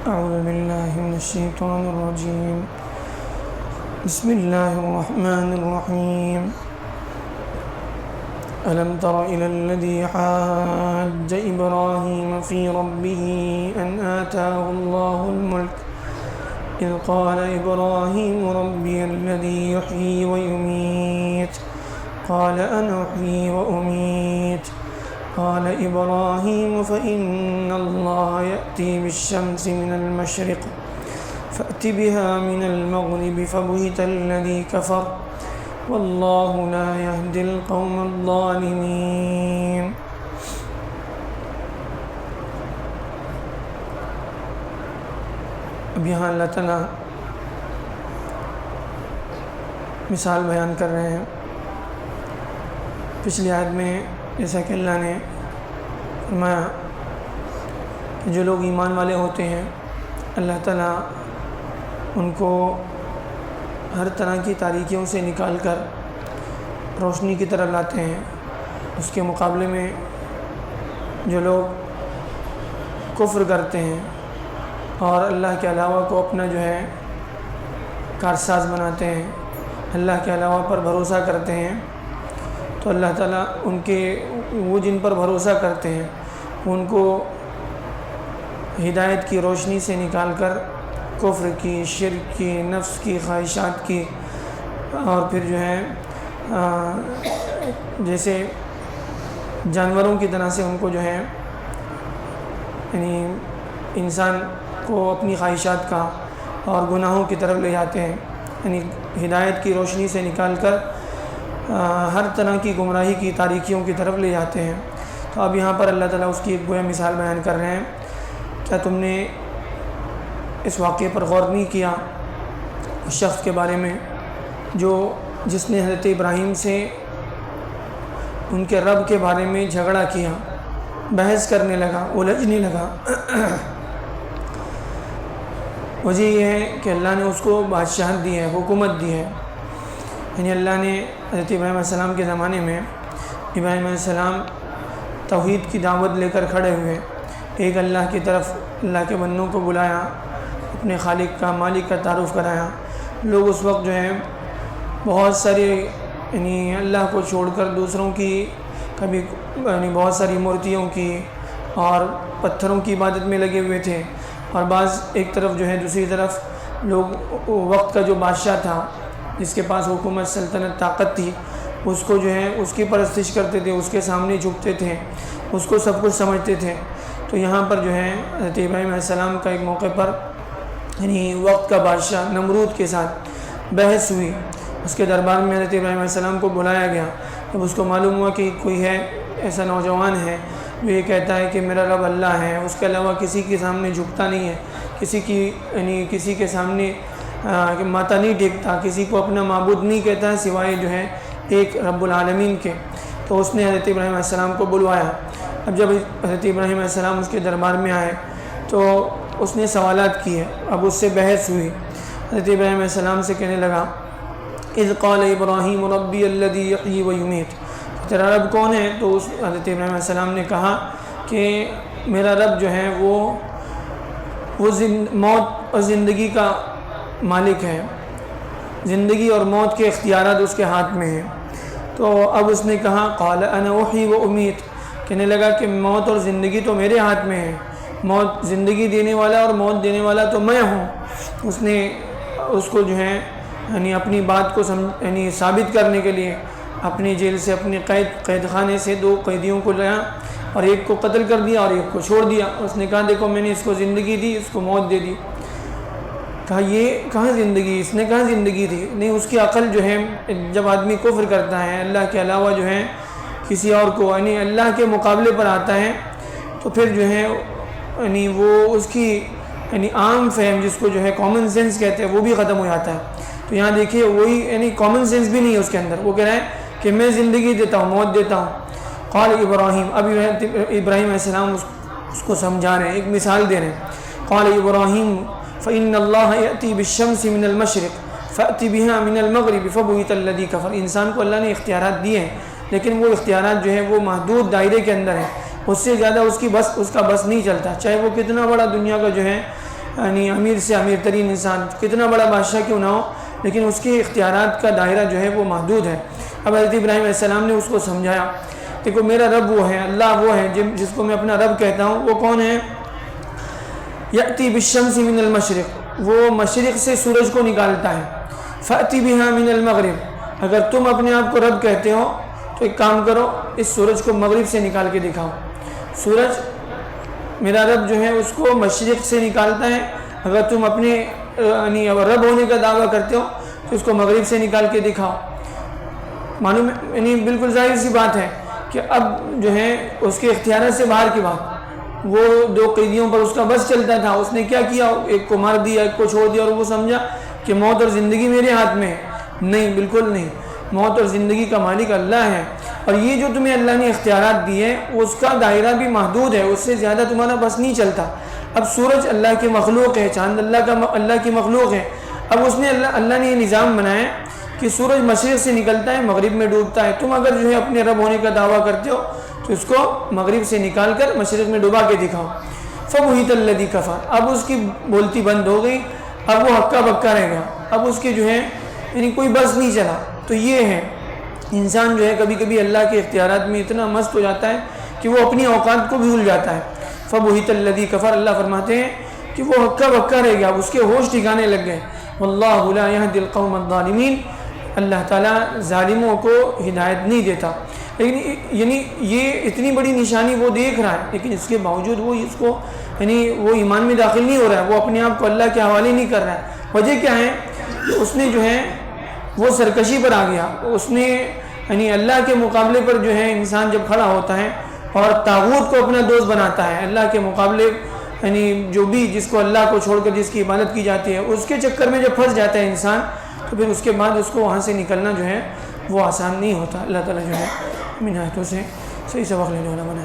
أعوذ بالله من الشيطان الرجيم. بسم الله الرحمن الرحيم. ألم تر إلى الذي حاج إبراهيم في ربه أن آتاه الله الملك إذ قال إبراهيم ربي الذي يحيي ويميت قال أنا أحيي وأميت قال إبراهيم فإن الله يأتي بالشمس من المشرق فأت بها من المغرب فبهت الذي كفر والله لا يهدي القوم الظالمين. اب یہاں اللہ تعالیٰ مثال بیان کر رہے ہیں. پچھلی آیت میں جیسا کہ اللہ نے فرمایا کہ جو لوگ ایمان والے ہوتے ہیں اللہ تعالیٰ ان کو ہر طرح کی تاریکیوں سے نکال کر روشنی کی طرف لاتے ہیں. اس کے مقابلے میں جو لوگ کفر کرتے ہیں اور اللہ کے علاوہ کو اپنا جو ہے کارساز بناتے ہیں, اللہ کے علاوہ پر بھروسہ کرتے ہیں, تو اللہ تعالیٰ وہ جن پر بھروسہ کرتے ہیں ان کو ہدایت کی روشنی سے نکال کر کفر کی, شرک کی, نفس کی خواہشات کی, اور پھر جو ہے جیسے جانوروں کی طرح سے ان کو جو ہے یعنی انسان کو اپنی خواہشات کا اور گناہوں کی طرف لے جاتے ہیں, یعنی ہدایت کی روشنی سے نکال کر ہر طرح کی گمراہی کی تاریکیوں کی طرف لے جاتے ہیں. تو اب یہاں پر اللہ تعالیٰ اس کی ایک گویا مثال بیان کر رہے ہیں. کیا تم نے اس واقعے پر غور نہیں کیا اس شخص کے بارے میں جس نے حضرت ابراہیم سے ان کے رب کے بارے میں جھگڑا کیا, بحث کرنے لگا, الجھنے لگا. وجہ یہ ہے کہ اللہ نے اس کو بادشاہت دی ہے, حکومت دی ہے. یعنی اللہ نے حضرت ابراہیم علیہ السلام کے زمانے میں ابراہیم علیہ السلام توحید کی دعوت لے کر کھڑے ہوئے, ایک اللہ کی طرف اللہ کے بندوں کو بلایا, اپنے خالق کا, مالک کا تعارف کرایا. لوگ اس وقت جو ہے بہت سارے یعنی اللہ کو چھوڑ کر دوسروں کی کبھی یعنی بہت ساری مورتیوں کی اور پتھروں کی عبادت میں لگے ہوئے تھے, اور بعض ایک طرف جو ہے دوسری طرف لوگ وقت کا جو بادشاہ تھا جس کے پاس حکومت, سلطنت, طاقت تھی, اس کو جو ہے اس کی پرستش کرتے تھے, اس کے سامنے جھکتے تھے, اس کو سب کچھ سمجھتے تھے. تو یہاں پر جو ہے حضرت ابراہیم علیہ السلام کا ایک موقع پر یعنی وقت کا بادشاہ نمرود کے ساتھ بحث ہوئی. اس کے دربار میں حضرت ابراہیم علیہ السلام کو بلایا گیا. جب اس کو معلوم ہوا کہ کوئی ہے ایسا نوجوان ہے جو یہ کہتا ہے کہ میرا رب اللہ ہے, اس کے علاوہ کسی کے سامنے جھکتا نہیں ہے, کسی کے سامنے ماتھا نہیں ٹیکتا, کسی کو اپنا معبود نہیں کہتا ہے سوائے جو ہے ایک رب العالمین کے, تو اس نے حضرت ابراہیم علیہ السلام کو بلوایا. اب جب حضرت ابراہیم علیہ السلام اس کے دربار میں آئے تو اس نے سوالات کیے. اب اس سے بحث ہوئی. حضرت ابراہیم علیہ السلام سے کہنے لگا اذ قال ابراہیم ربی الذی یحیی ویمیت, تیرا رب کون ہے؟ تو حضرت ابراہیم علیہ السلام نے کہا کہ میرا رب جو ہے وہ موت اور زندگی کا مالک ہے, زندگی اور موت کے اختیارات اس کے ہاتھ میں ہیں. تو اب اس نے کہا قال انا احیی و امیت, کہنے لگا کہ موت اور زندگی تو میرے ہاتھ میں ہے, موت زندگی دینے والا اور موت دینے والا تو میں ہوں. اس نے اس کو جو ہے یعنی اپنی بات کو یعنی ثابت کرنے کے لیے اپنی جیل سے, اپنے قید خانے سے 2 قیدیوں کو لایا اور ایک کو قتل کر دیا اور ایک کو چھوڑ دیا. اس نے کہا دیکھو میں نے اس کو زندگی دی, اس کو موت دے دی. کہا یہ کہاں زندگی, اس نے کہاں زندگی تھی؟ نہیں, اس کی عقل جو ہے جب آدمی کفر کرتا ہے, اللہ کے علاوہ جو ہے کسی اور کو یعنی اللہ کے مقابلے پر آتا ہے, تو پھر جو ہے یعنی وہ اس کی یعنی عام فہم جس کو جو ہے کامن سینس کہتے ہیں وہ بھی ختم ہو جاتا ہے. تو یہاں دیکھیے وہی یعنی کامن سینس بھی نہیں ہے اس کے اندر. وہ کہہ رہا ہے کہ میں زندگی دیتا ہوں, موت دیتا ہوں. قال ابراہیم, اب ابراہیم علیہ السلام اس کو سمجھا رہے ہیں, ایک مثال دے رہے ہیں. قال ابراہیم فإن اللہ یأتی بالشمس من المشرق فأت بها من المغرب فبہت الذی کفر. انسان کو اللہ نے اختیارات دیے ہیں لیکن وہ اختیارات جو ہیں وہ محدود دائرے کے اندر ہیں, اس سے زیادہ اس کا بس نہیں چلتا. چاہے وہ کتنا بڑا دنیا کا جو ہے یعنی امیر سے امیر ترین انسان، کتنا بڑا بادشاہ کیوں نہ ہو، لیکن اس کے اختیارات کا دائرہ جو ہے وہ محدود ہے۔ اب حضرت ابراہیم علیہ السلام نے اس کو سمجھایا، دیکھو میرا رب وہ ہے، اللہ وہ ہے جس کو میں اپنا رب کہتا ہوں، وہ کون ہے؟ یأتی بالشمس من المشرق، وہ مشرق سے سورج کو نکالتا ہے، فأتی بہا من المغرب، اگر تم اپنے آپ کو رب کہتے ہو تو ایک کام کرو، اس سورج کو مغرب سے نکال کے دکھاؤ۔ سورج میرا رب جو ہے اس کو مشرق سے نکالتا ہے، اگر تم اپنے یعنی رب ہونے کا دعویٰ کرتے ہو تو اس کو مغرب سے نکال کے دکھاؤ۔ معلوم یعنی بالکل ظاہر سی بات ہے کہ اب جو ہے اس کے اختیارات سے باہر کی بات، وہ 2 قیدیوں پر اس کا بس چلتا تھا، اس نے کیا کیا، ایک کو مار دیا، ایک کو چھوڑ دیا، اور وہ سمجھا کہ موت اور زندگی میرے ہاتھ میں ہے۔ نہیں، بالکل نہیں، موت اور زندگی کا مالک اللہ ہے، اور یہ جو تمہیں اللہ نے اختیارات دیے اس کا دائرہ بھی محدود ہے، اس سے زیادہ تمہارا بس نہیں چلتا۔ اب سورج اللہ کی مخلوق ہے، چاند اللہ کی مخلوق ہے، اب اس نے اللہ نے یہ نظام بنایا کہ سورج مشرق سے نکلتا ہے، مغرب میں ڈوبتا ہے، تم اگر جو ہے اپنے رب ہونے کا دعویٰ کرتے ہو تو اس کو مغرب سے نکال کر مشرق میں ڈبا کے دکھاؤ۔ فَبُهِتَ الَّذِي كَفَرَ، اب اس کی بولتی بند ہو گئی، اب وہ ہکا بکا رہ گیا، اب اس کے جو ہے یعنی کوئی بس نہیں چلا۔ تو یہ ہے انسان جو ہے کبھی کبھی اللہ کے اختیارات میں اتنا مست ہو جاتا ہے کہ وہ اپنی اوقات کو بھول جاتا ہے۔ فَبُهِتَ الَّذِي كَفَرَ، اللہ فرماتے ہیں کہ وہ ہکا بکا رہ گیا، اس کے ہوش ٹھکانے لگ گئے۔ وَاللَّهُ لَا يَهْدِي الْقَوْمَ الظَّالِمِينَ، اللہ تعالیٰ ظالموں کو ہدایت نہیں دیتا۔ لیکن یعنی یہ اتنی بڑی نشانی وہ دیکھ رہا ہے، لیکن اس کے باوجود وہ اس کو یعنی وہ ایمان میں داخل نہیں ہو رہا ہے، وہ اپنے آپ کو اللہ کے حوالے نہیں کر رہا ہے۔ وجہ کیا ہے کہ اس نے جو ہے وہ سرکشی پر آ گیا، اس نے یعنی اللہ کے مقابلے پر جو ہے انسان جب کھڑا ہوتا ہے اور طاغوت کو اپنا دوست بناتا ہے، اللہ کے مقابلے یعنی جو بھی جس کو اللہ کو چھوڑ کر جس کی عبادت کی جاتی ہے اس کے چکر میں جب پھنس جاتا ہے انسان، تو پھر اس کے بعد اس کو وہاں سے نکلنا جو ہے وہ آسان نہیں ہوتا۔ اللہ تعالیٰ جو ہے ان آیتوں سے صحیح سبق لینے والا بنائے۔